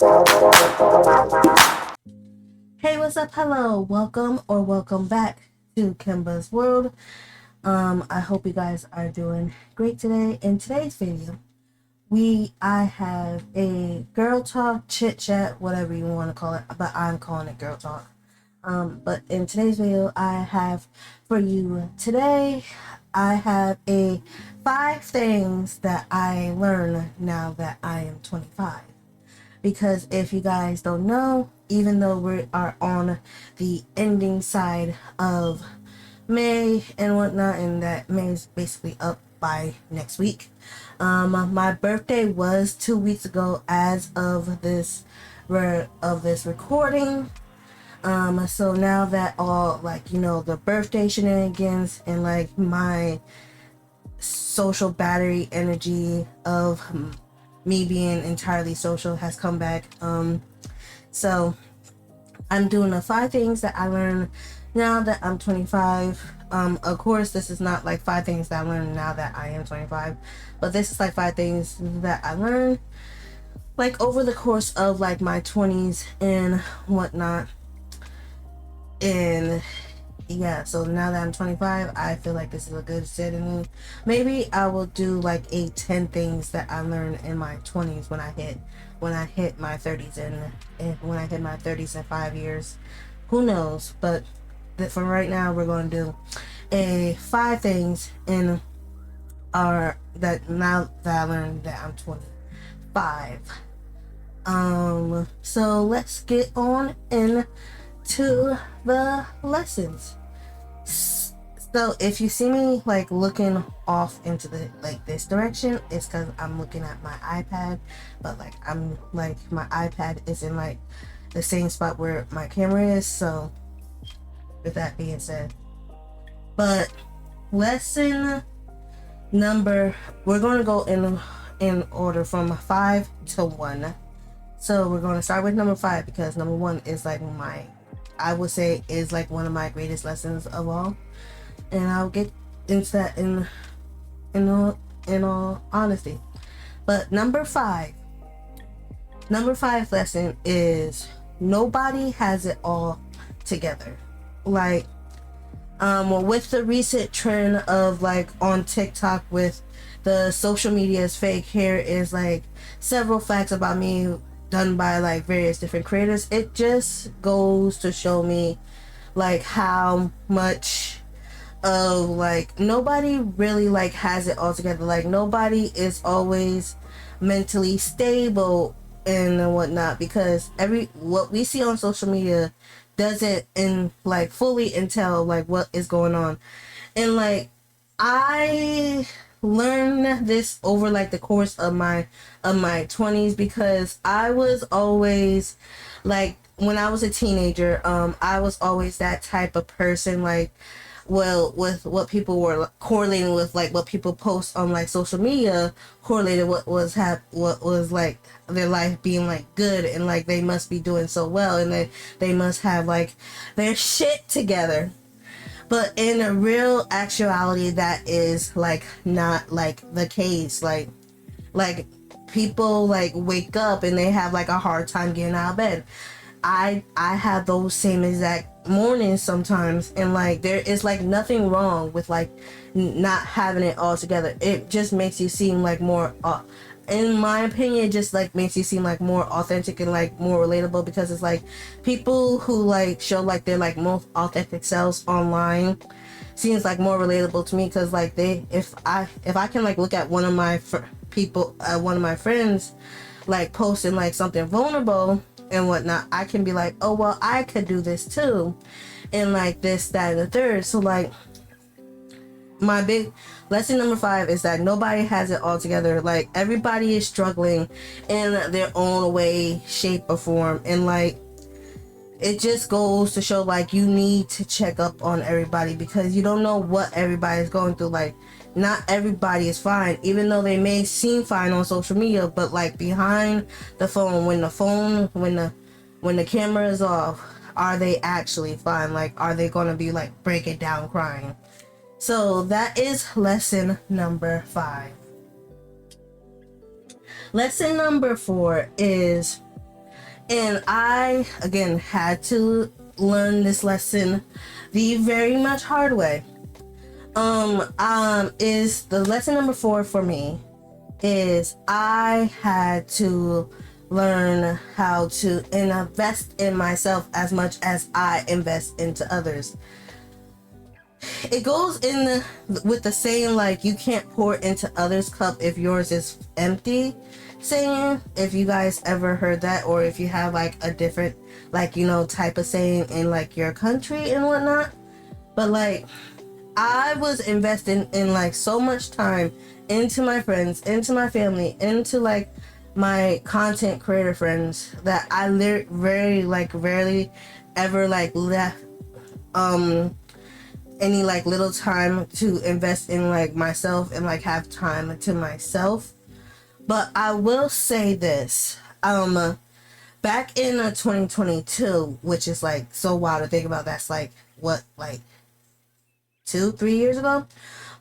Hey, what's up? Hello, welcome or welcome back to Kemba's World. I hope you guys are doing great today. In today's video, I have a girl talk, chit chat, whatever you want to call it, but I'm calling it girl talk. But in today's video, I have for you today, I have a 5 things that I learned now that I am 25. Because if you guys don't know, even though we are on the ending side of May and whatnot, and that May is basically up by next week. My birthday was 2 weeks ago as of this recording. So now that all the birthday shenanigans and like my social battery energy of me being entirely social has come back. So I'm doing the 5 things that I learned now that I'm 25. Of course, this is not like 5 things that I learned now that I am 25, but this is like 5 things that I learned like over the course of like my 20s and whatnot. And yeah, so now that I'm 25, I feel like this is a good setting. Maybe I will do like 10 things that I learned in my 20s when I hit my 30s and when I hit my 30s in 5 years. Who knows? But for right now, we're going to do a 5 things in our that now that I learned that I'm 25. So let's get on into the lessons. So if you see me like looking off into the this direction, it's because I'm looking at my iPad, but like I'm like my iPad is in like the same spot where my camera is. So with that being said, but lesson number, we're going to go in order from 5 to 1. So we're going to start with number 5 because number 1 is like I would say is like one of my greatest lessons of all, and I'll get into that in all honesty. But number 5 lesson is nobody has it all together. Like with the recent trend of like on TikTok with the social media is fake, here is like several facts about me done by like various different creators. It just goes to show me like how much of like nobody really like has it all together. Like nobody is always mentally stable and whatnot, because what we see on social media doesn't fully entail like what is going on. And like I learned this over like the course of my 20s, because I was always like, when I was a teenager, I was always that type of person, like, well, with what people were correlating with, like what people post on like social media, correlated what was like their life being like good, and like they must be doing so well, and they must have like their shit together. But in a real actuality, that is like not like the case. Like people like wake up and they have like a hard time getting out of bed. I have those same exact mornings sometimes, and like there is like nothing wrong with like not having it all together. It just makes you seem like more in my opinion, it just like makes you seem like more authentic and like more relatable, because it's like people who like show like their like most authentic selves online seems like more relatable to me, because like if I can like look at one of my one of my friends like posting like something vulnerable and whatnot, I can be like, oh well, I could do this too, and like this, that, and the third. So like my big lesson number 5 is that nobody has it all together. Like everybody is struggling in their own way, shape, or form, and like it just goes to show like you need to check up on everybody, because you don't know what everybody's going through. Like not everybody is fine, even though they may seem fine on social media, but like behind the phone, when the camera is off, are they actually fine? Like are they going to be like breaking down crying? So that is lesson number 5. Lesson number 4 is And I again had to learn this lesson the very much hard way. Is the lesson number 4 for me is I had to learn how to invest in myself as much as I invest into others. It goes with the saying, like, you can't pour into others' cup if yours is empty saying. If you guys ever heard that, or if you have like a different, like, type of saying in like your country and whatnot. But like, I was investing in like so much time into my friends, into my family, into like my content creator friends, that I rarely ever like left any like little time to invest in like myself and like have time to myself. But I will say this, back in 2022, which is like so wild to think about, that's like what, like 2-3 years ago.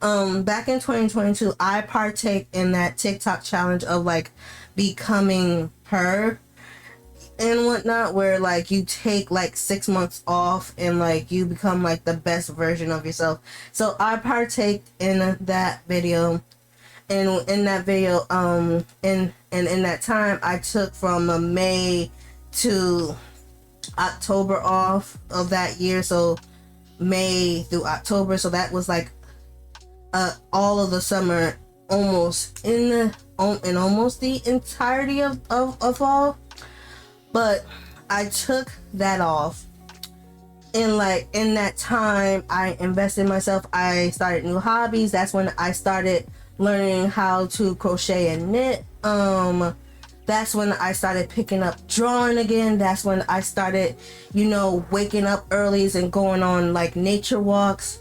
Back in 2022, I partake in that TikTok challenge of like becoming her and whatnot, where like you take like 6 months off and like you become like the best version of yourself. So I partake in that video, and in that video, in that time, I took from May to October off of that year. So May through October, so that was like all of the summer, almost in almost the entirety of fall. But I took that off, and like in that time I invested in myself. I started new hobbies. That's when I started learning how to crochet and knit. That's when I started picking up drawing again. That's when I started, waking up early and going on like nature walks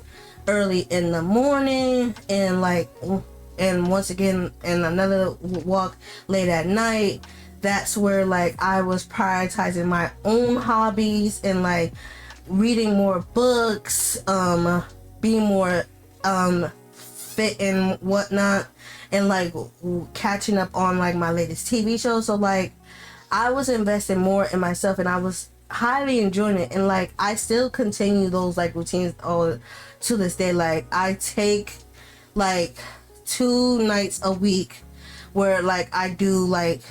early in the morning, and once again in another walk late at night. That's where like I was prioritizing my own hobbies and like reading more books, being more fit and whatnot, and like catching up on like my latest TV show. So like I was investing more in myself, and I was highly enjoying it. And like I still continue those like routines all to this day. Like I take like 2 nights a week where like I do like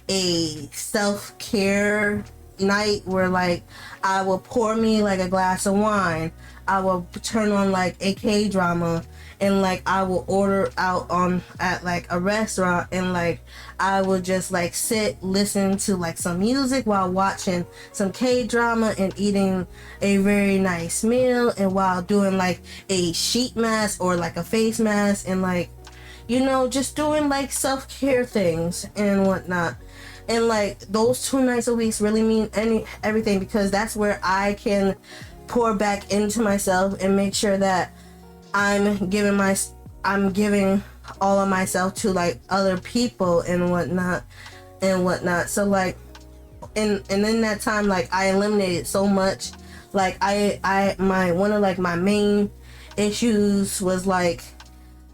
a self-care night, where like I will pour me like a glass of wine. I will turn on like a K-drama, and like I will order out at like a restaurant, and like I will just like listen to like some music while watching some K-drama and eating a very nice meal, and while doing like a sheet mask or like a face mask, and like just doing like self-care things and whatnot. And like those 2 nights a week really mean everything, because that's where I can pour back into myself and make sure that I'm giving all of myself to like other people and whatnot. So like and in that time, like I eliminated so much. Like one of like my main issues was like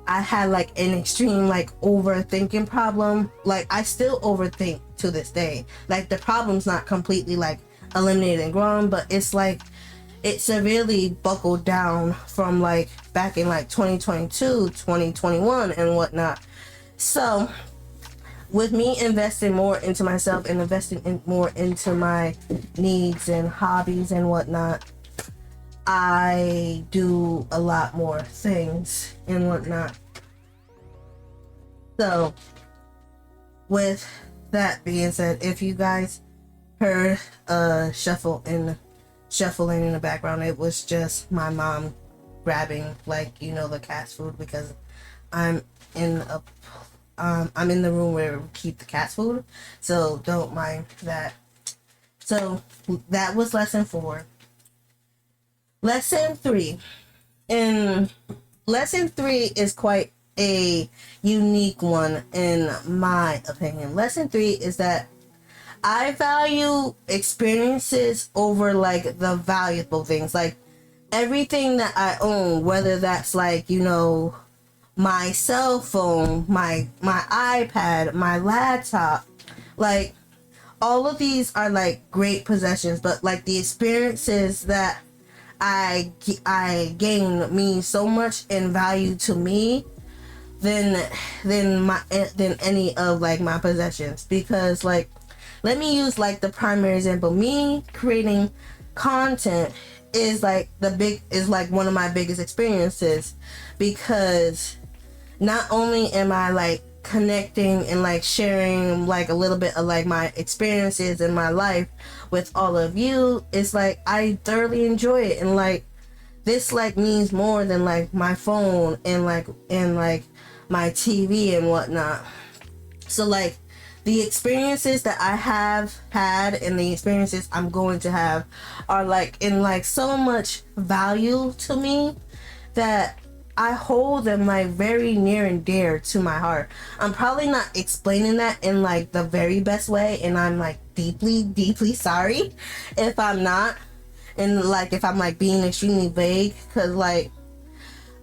I had like an extreme like overthinking problem. Like I still overthink to this day. Like the problem's not completely like eliminated and gone, but it's like it severely buckled down from like back in like 2022, 2021 and whatnot. So with me investing more into myself and investing more into my needs and hobbies and whatnot, I do a lot more things and whatnot. So with that being said, if you guys heard shuffling in the background, it was just my mom grabbing like the cat's food, because I'm in the room where we keep the cat's food, so don't mind that. So that was lesson 4. Lesson 3. And lesson 3 is quite a unique one in my opinion. Lesson 3 is that I value experiences over like the valuable things. Like everything that I own, whether that's like, my cell phone, my iPad, my laptop, like all of these are like great possessions, but like the experiences that I gain mean so much in value to me than any of like my possessions. Because like, let me use like the primary example. Me creating content is like one of my biggest experiences, because not only am I like connecting and like sharing like a little bit of like my experiences in my life with all of you, it's like I thoroughly enjoy it, and like this like means more than like my phone and like my TV and whatnot. So like the experiences that I have had and the experiences I'm going to have are like in like so much value to me that I hold them like very near and dear to my heart. I'm probably not explaining that in like the very best way, and I'm like deeply sorry if I'm not, and like if I'm like being extremely vague, because like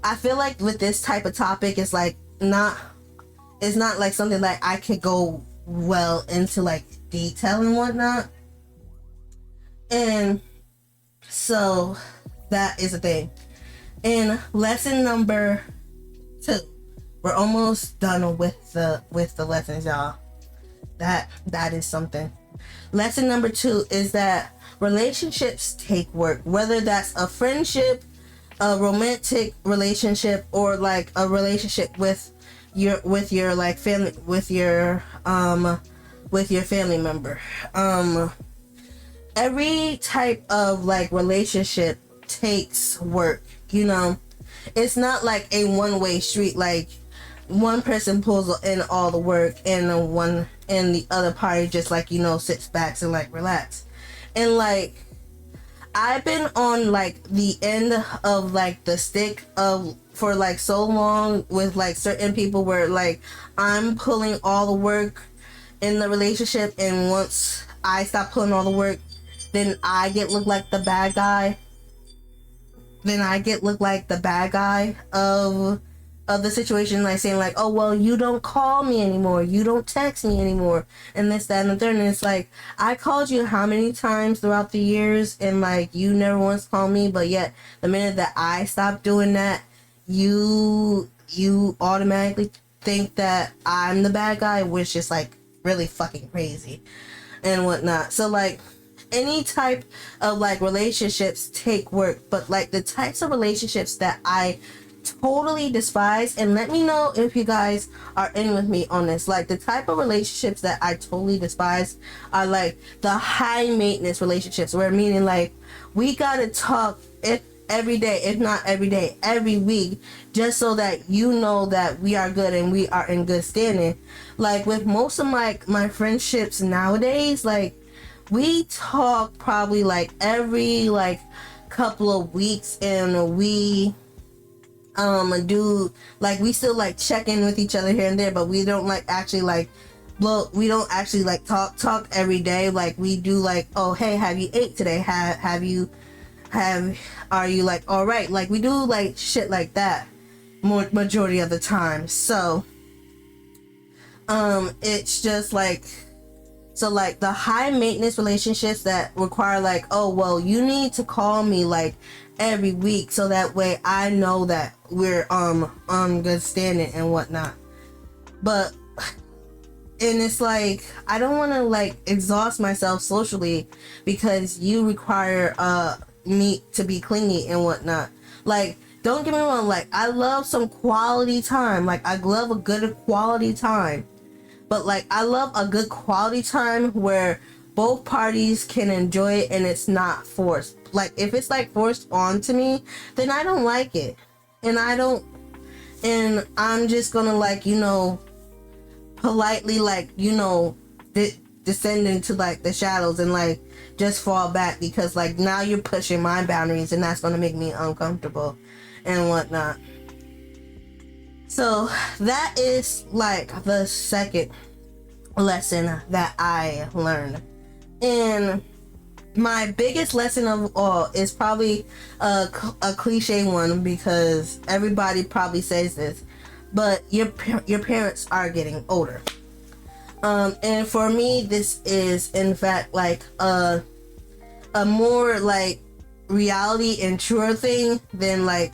I feel like with this type of topic, it's like it's not like something that I could go well into like detail and whatnot. And so that is the thing. In lesson number 2, we're almost done with the lessons, y'all. That is something. Lesson number 2 is that relationships take work, whether that's a friendship, a romantic relationship, or like a relationship with your like family, with your family member. Every type of like relationship takes work, you know. It's not like a one-way street, like one person pulls in all the work and the other party just like, you know, sits back and like relax. And like I've been on like the end of like the stick of for like so long with like certain people, where like I'm pulling all the work in the relationship, and once I stop pulling all the work, then I get looked like the bad guy. Of the situation, like saying like, oh well, you don't call me anymore, you don't text me anymore, and this, that, and the third. And it's like, I called you how many times throughout the years, and like you never once called me, but yet the minute that I stop doing that, you automatically think that I'm the bad guy, which is like really fucking crazy and whatnot. So like any type of like relationships take work, but like the types of relationships that I totally despise, and let me know if you guys are in with me on this, like the type of relationships that I totally despise are like the high maintenance relationships, where meaning like we gotta talk every day, if not every day, every week, just so that you know that we are good and we are in good standing. Like with most of my friendships nowadays, like we talk probably like every like couple of weeks, and we do like, we still like check in with each other here and there, but we don't like actually like we don't actually like talk every day. Like we do like, oh hey, have you ate today, are you like all right, like we do like shit like that majority of the time. So it's just like, so like the high maintenance relationships that require like, oh well, you need to call me like every week, so that way I know that we're on good standing and whatnot. But and it's like, I don't want to like exhaust myself socially because you require me to be clingy and whatnot. Like, don't get me wrong, like I love some quality time, like I love a good quality time, but like I love a good quality time where both parties can enjoy it and it's not forced. Like if it's like forced onto me, then I don't like it, and I'm just gonna like, you know, politely like, you know, descend into like the shadows and like just fall back, because like now you're pushing my boundaries and that's gonna make me uncomfortable and whatnot. So that is like the second lesson that I learned. And my biggest lesson of all is probably a cliche one, because everybody probably says this, but your parents are getting older. And for me, this is in fact like a more like reality and truer thing than like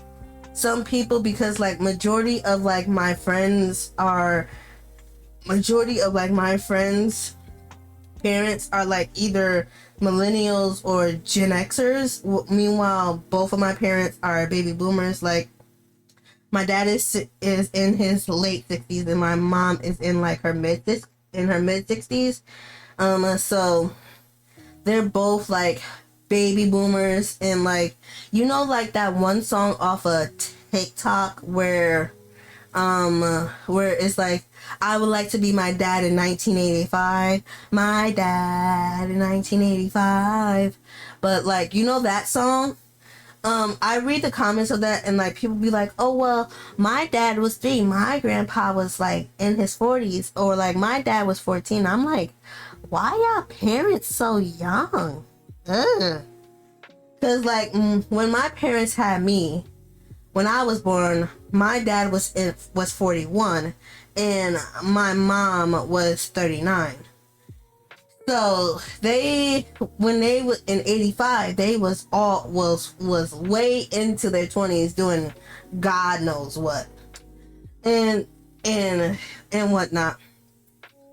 some people, because like majority of my friends parents are like either millennials or Gen Xers. Meanwhile, both of my parents are baby boomers. Like my dad is in his late 60s and my mom is in like her mid 60s. So they're both like baby boomers, and like, you know, like that one song off of TikTok where it's like, I would like to be my dad in 1985, my dad in 1985. But like, you know that song? I read the comments of that and like people be like, oh well, my dad was 3, my grandpa was like in his 40s, or like my dad was 14. I'm like, why are parents so young? Ugh. Cause like when my parents had me, when I was born, my dad was 41 and my mom was 39. So when they were in 85, they was way into their 20s doing God knows what and whatnot.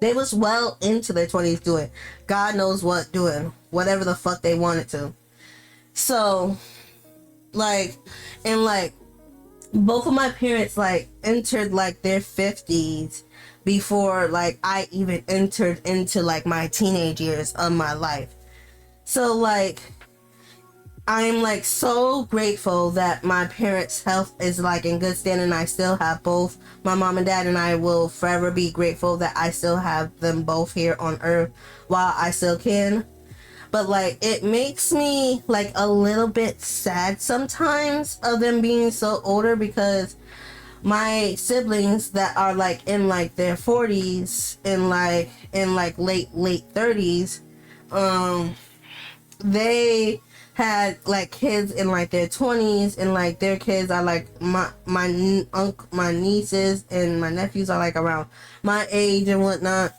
They was well into their 20s doing God knows what, doing whatever the fuck they wanted to. So like, and like both of my parents like entered like their 50s before like I even entered into like my teenage years of my life. So like, I'm like so grateful that my parents' health is like in good standing. I still have both my mom and dad, and I will forever be grateful that I still have them both here on earth while I still can. But like, it makes me like a little bit sad sometimes of them being so older, because my siblings that are like in like their 40s and like in like late 30s, they had like kids in like their 20s, and like their kids are like my nieces and my nephews are like around my age and whatnot.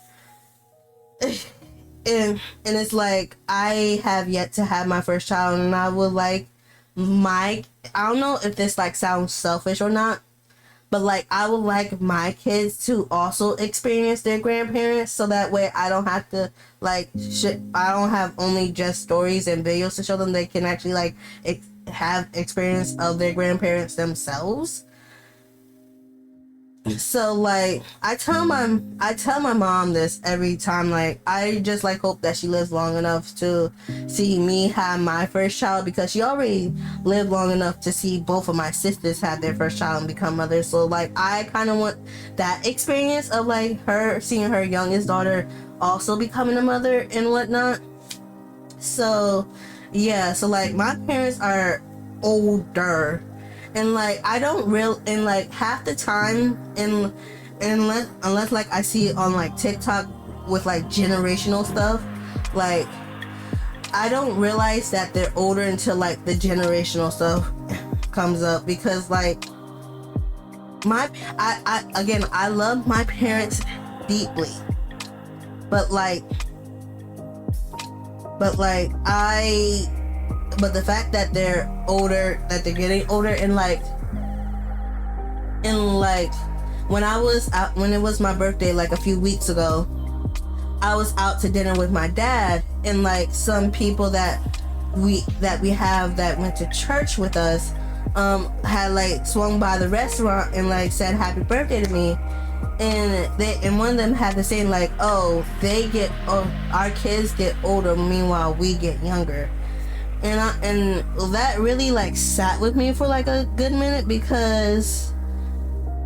And it's like, I have yet to have my first child, and I would like I don't know if this like sounds selfish or not, but like I would like my kids to also experience their grandparents, so that way I don't have to like I don't have only just stories and videos to show them. They can actually like have experience of their grandparents themselves. So like, I tell my mom this every time. Like, I just like hope that she lives long enough to see me have my first child, because she already lived long enough to see both of my sisters have their first child and become mothers. So like, I kind of want that experience of like her seeing her youngest daughter also becoming a mother and whatnot. So yeah, so like my parents are older. And like, I don't and like half the time, unless like I see it on like TikTok with like generational stuff, like I don't realize that they're older until like the generational stuff comes up. Because like I love my parents deeply, but the fact that they're older, that they're getting older, and like when I was out, when it was my birthday like a few weeks ago, I was out to dinner with my dad, and like some people that we have that went to church with us had like swung by the restaurant and like said happy birthday to me, and one of them had to say like, oh, our kids get older, meanwhile we get younger. And that really like sat with me for like a good minute, because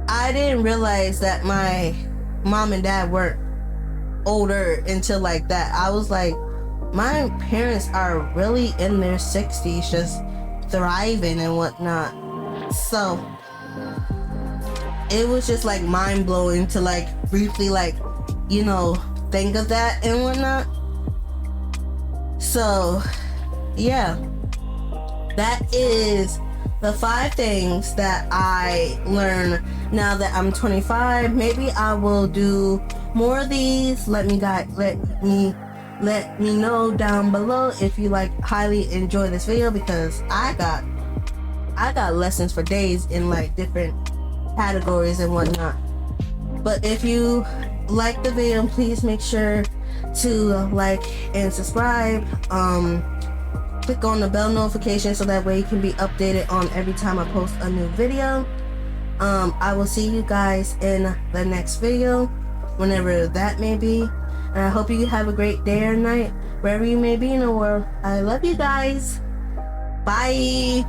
I didn't realize that my mom and dad weren't older until like that. I was like, my parents are really in their 60s, just thriving and whatnot. So it was just like mind blowing to like briefly like, you know, think of that and whatnot. So yeah, that is the 5 things that I learned now that I'm 25. Maybe I will do more of these, let me know down below if you like highly enjoy this video, because I got lessons for days in like different categories and whatnot. But if you like the video, please make sure to like and subscribe. Click on the bell notification so that way you can be updated on every time I post a new video. I will see you guys in the next video, whenever that may be. And I hope you have a great day or night, wherever you may be in the world. I love you guys. Bye.